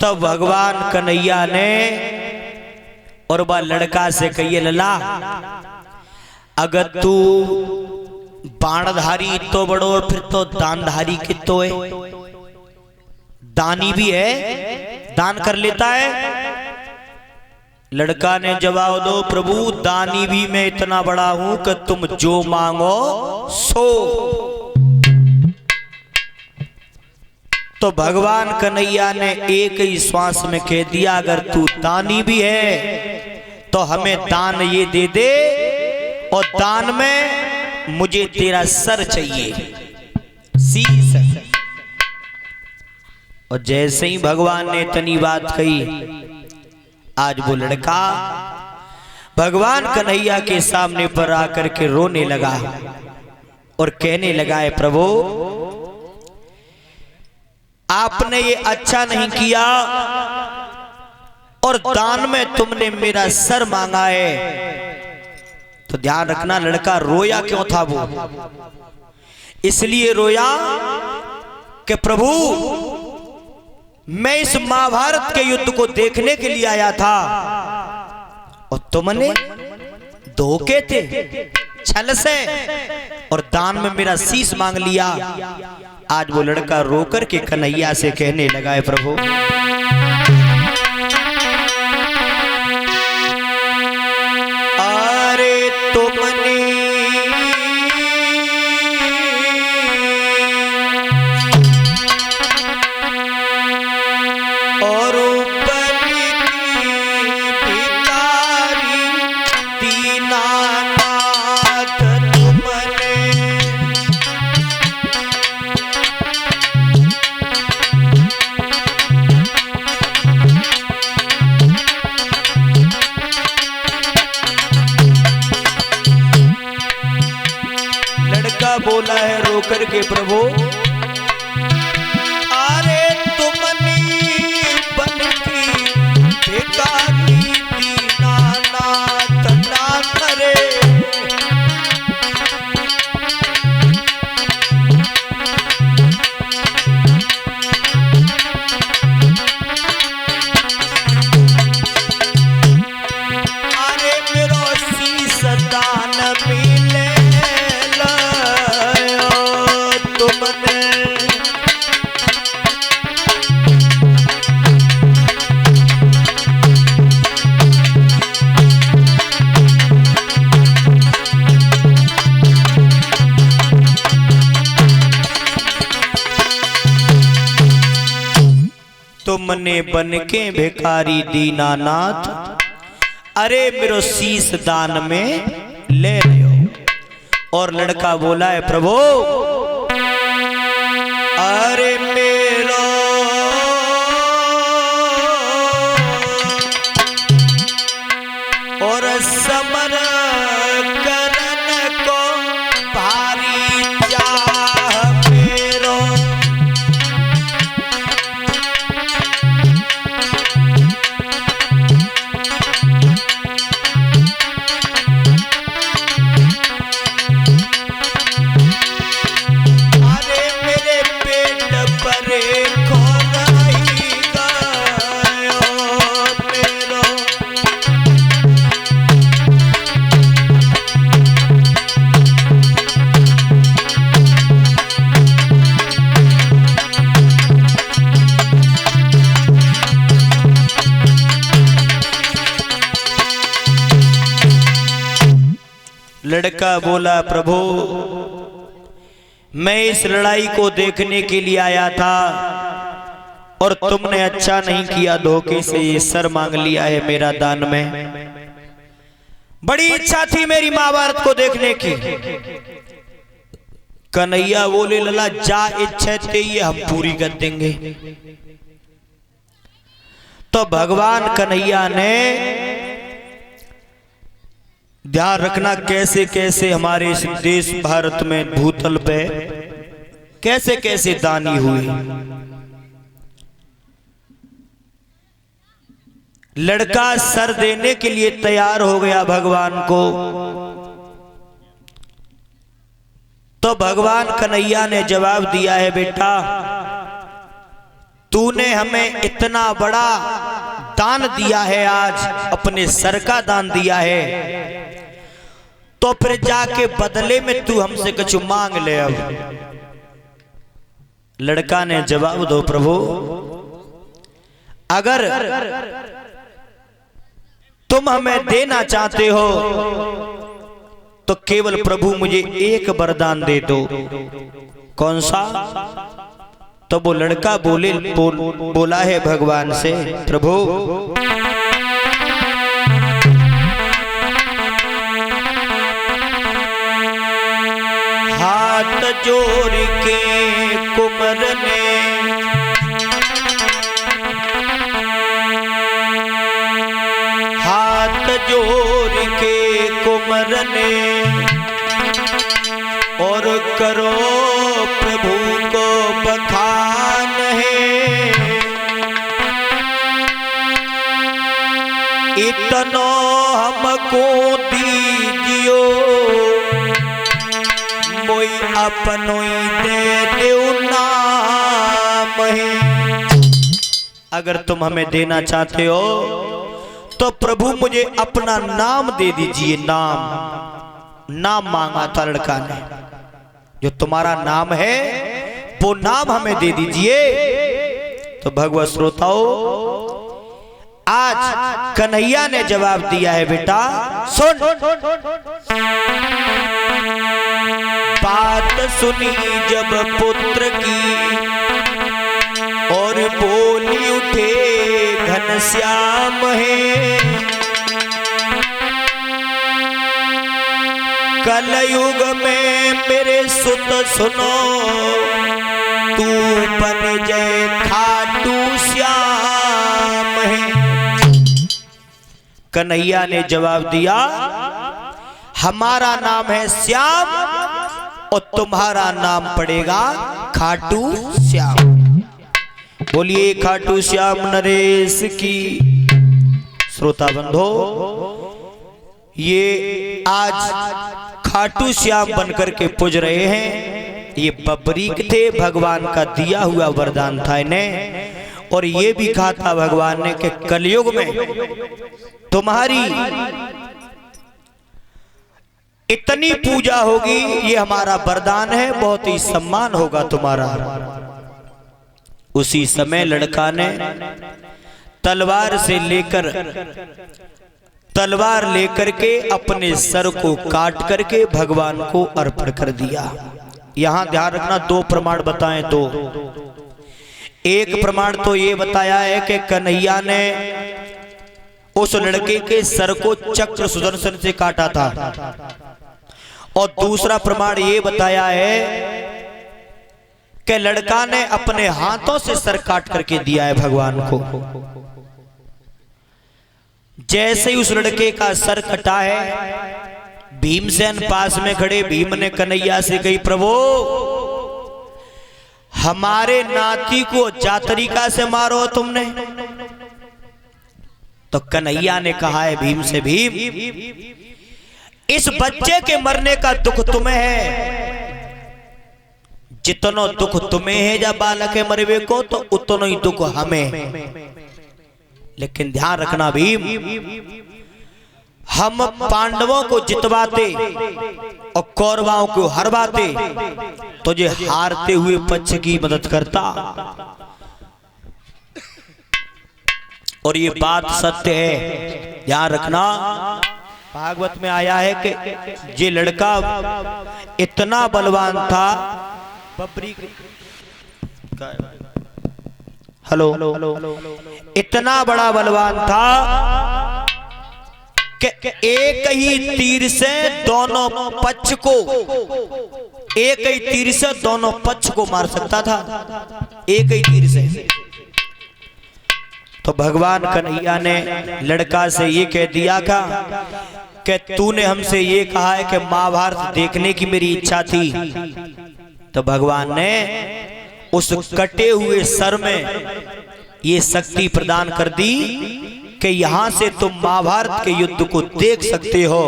तब भगवान कन्हैया ने और वह लड़का से कहिए लला, अगर तू बाणधारी तो बड़ो और फिर तो दानधारी कितो है, दानी भी है, दान कर लेता है। लड़का ने जवाब दो, प्रभु दानी भी मैं इतना बड़ा हूं कि तुम जो मांगो सो। तो भगवान कन्हैया ने एक ही श्वास में कह दिया, अगर तू दानी भी है तो हमें दान ये दे दे, और दान में मुझे तेरा सर चाहिए, शीश। और जैसे ही भगवान ने इतनी बात कही, आज वो लड़का भगवान कन्हैया के सामने पर आकर के रोने लगा और कहने लगा, है प्रभु आपने ये अच्छा नहीं किया और दान में तुमने मेरा सर मांगा है। तो ध्यान रखना, लड़का रोया क्यों था? वो इसलिए रोया कि प्रभु मैं इस महाभारत के युद्ध को देखने के लिए आया था और तुमने धोखे थे, छल से, और दान में मेरा शीश मांग लिया। आज वो लड़का रोकर के कन्हैया से कहने लगा, है प्रभु अरे तुमने और बोला है रो करके, प्रभु अरे तुमने बन की भिखारी दीनानाथ ना करे, अरे मेरो शीश दान मिले तुमने बन के भिखारी दीनानाथ, अरे मेरो शीश दान में ले लो। और लड़का बोला, है प्रभु अरे मेरो और समर करन को भारी चाह मेरो, लड़का बोला, प्रभु मैं इस लड़ाई को देखने के लिए आया था और तुमने अच्छा नहीं किया, धोखे से ये सर मांग लिया है मेरा दान में। बड़ी इच्छा थी मेरी महाभारत को देखने की। कन्हैया बोले, लला जा इच्छा थे ये हम पूरी कर देंगे। तो भगवान कन्हैया ने, ध्यान रखना कैसे कैसे हमारे इस देश भारत में भूतल पे कैसे कैसे दानी हुए। लड़का सर देने के लिए तैयार हो गया भगवान को, तो भगवान कन्हैया ने जवाब दिया है, बेटा तूने हमें इतना बड़ा दान दिया है, आज अपने सर का दान दिया है, तो फिर जाके बदले में तू हमसे कुछ मांग ले। अब लड़का ने जवाब दो, प्रभु अगर तुम हमें देना चाहते हो तो केवल प्रभु मुझे एक वरदान दे दो। कौन सा? तो वो लड़का बोला है भगवान से, प्रभु हाथ जोड़ के कुंवर ने जोर के कुंवर ने और करो प्रभु को बखान है। इतनो हमको दीजियो मोई अपनोई दे देऊ नाम है। अगर तुम हमें देना चाहते हो तो प्रभु मुझे अपना नाम दे दीजिए। नाम मांगा था लड़का ने, जो तुम्हारा नाम है वो नाम हमें दे दीजिए। तो भगवत श्रोताओ, आज कन्हैया ने जवाब दिया है, बेटा सुन। बात सुनी जब पुत्र की और बोली उठे घनश्याम है। कलयुग में मेरे सुत सुनो, तू बन जय खाटू श्याम है। कन्हैया ने जवाब दिया, हमारा नाम है श्याम और तुम्हारा नाम पड़ेगा खाटू श्याम। बोलिए खाटू श्याम नरेश की। श्रोता बंधो, ये आज खाटू श्याम बनकर के पूज रहे हैं। ये बबरीक थे, भगवान का दिया हुआ वरदान था इन्हें। और ये भी कहा था भगवान ने कि कलयुग में तुम्हारी इतनी पूजा होगी, ये हमारा वरदान है, बहुत ही सम्मान होगा तुम्हारा। उसी समय लड़का ने तलवार लेकर के अपने सर को काट करके भगवान को अर्पण कर दिया। यहां ध्यान रखना, दो प्रमाण बताएं तो। एक प्रमाण तो ये बताया है कि कन्हैया ने उस लड़के के सर को चक्र सुदर्शन से काटा था, और दूसरा प्रमाण ये बताया है कि लड़का ने अपने हाथों से सर काट करके दिया है भगवान को। जैसे ही उस लड़के का सर कटा है, भीमसेन पास में खड़े, भीम ने कन्हैया से कही, प्रभु हमारे नाती को जा तरीका से मारो तुमने। तो कन्हैया ने कहा है भीम से, भीम इस बच्चे के मरने का दुख तुम्हें है, जितनो दुख तुम्हें है जब बालक है मरवे को, तो उतनो ही दुख हमें। लेकिन ध्यान रखना भीम, हम पांडवों को जितवाते और कौरवों को हरवाते, तुझे हारते हुए पक्ष की मदद करता। और ये बात सत्य है, ध्यान रखना। भागवत में आया है कि ये लड़का इतना बलवान था, हेलो, इतना बड़ा बलवान था कि एक ही तीर से दोनों पक्ष को मार सकता था, एक ही तीर से। तो भगवान कन्हैया ने लड़का से ये कह दिया था कि तूने हमसे ये कहा है कि महाभारत देखने की मेरी इच्छा थी। तो भगवान ने उस कटे हुए सर में ये शक्ति प्रदान कर दी कि यहां से तुम महाभारत के युद्ध को देख सकते हो,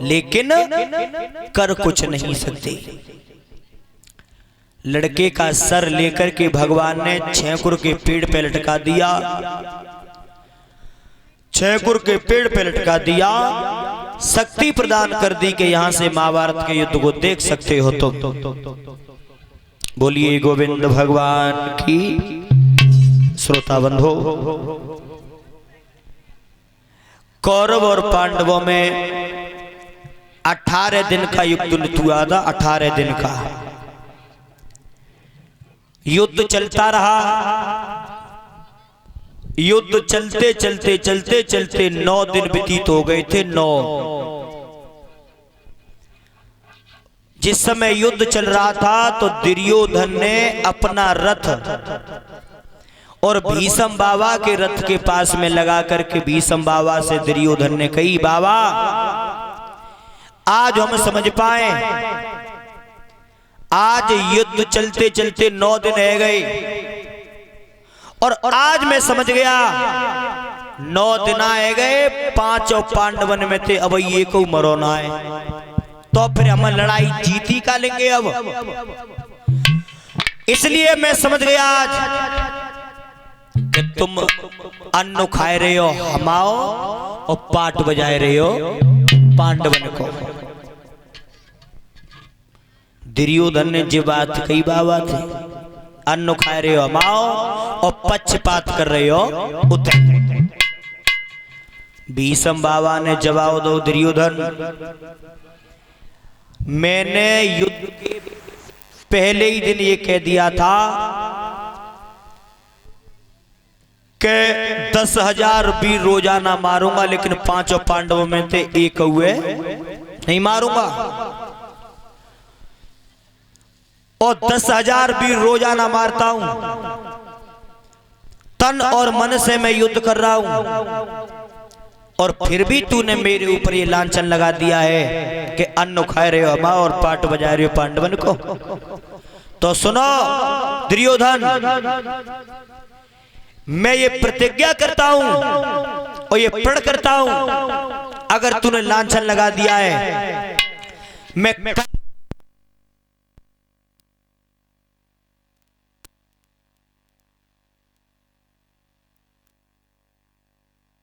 लेकिन कर कुछ नहीं सकते। लड़के का सर लेकर के भगवान ने छेकुर के पेड़ पे लटका दिया। छेकुर के पेड़ पे लटका दिया, शक्ति प्रदान कर दी कि यहां से महाभारत के युद्ध को देख सकते हो। तो बोलिए गोविंद भगवान की। श्रोता बंधो, कौरव और पांडवों में 18 दिन का युद्ध हुआ था। 18 दिन का युद्ध चलता रहा। युद्ध चलते चलते चलते चलते 9 दिन व्यतीत हो गए थे। 9। जिस समय युद्ध चल रहा था तो दुर्योधन ने अपना रथ और भीष्म बाबा के रथ के पास में लगा करके भीष्म बाबा से दुर्योधन ने कही, बाबा आज हम समझ पाए, आज युद्ध चलते चलते 9 दिन रह गए और आज मैं समझ गया 9 दिन आए गए, 5 पांडवन में थे, अब ये को मरो ना है तो फिर हम लड़ाई जीती का लेंगे। अब इसलिए मैं समझ गया आज कि तुम अन्न खाए रहे हो हमाओ और पाट बजाए रहे हो पांडवन को। दुर्योधन ने जो बात कही बाबा थे, अन्न खा रहे हो हमाओ और पक्षपात कर रहे हो उधर। भीष्म बाबा ने जवाब दो, दुर्योधन मैंने युद्ध के पहले ही दिन ये कह दिया था कि 10,000 वीर रोजाना मारूंगा, लेकिन 5 पांडवों में थे एक हुए नहीं मारूंगा। और 10,000 वीर रोजाना मारता हूं, तन और मन से मैं युद्ध कर रहा हूं, और फिर भी तूने मेरे ऊपर ये लांछन लगा दिया है कि अन्न खाए रहे हो हमा और पाट बजा रहे हो पांडवन को। तो सुनो दुर्योधन, मैं ये प्रतिज्ञा करता हूं और ये प्रण करता हूं, अगर तूने लांछन लगा दिया है मैं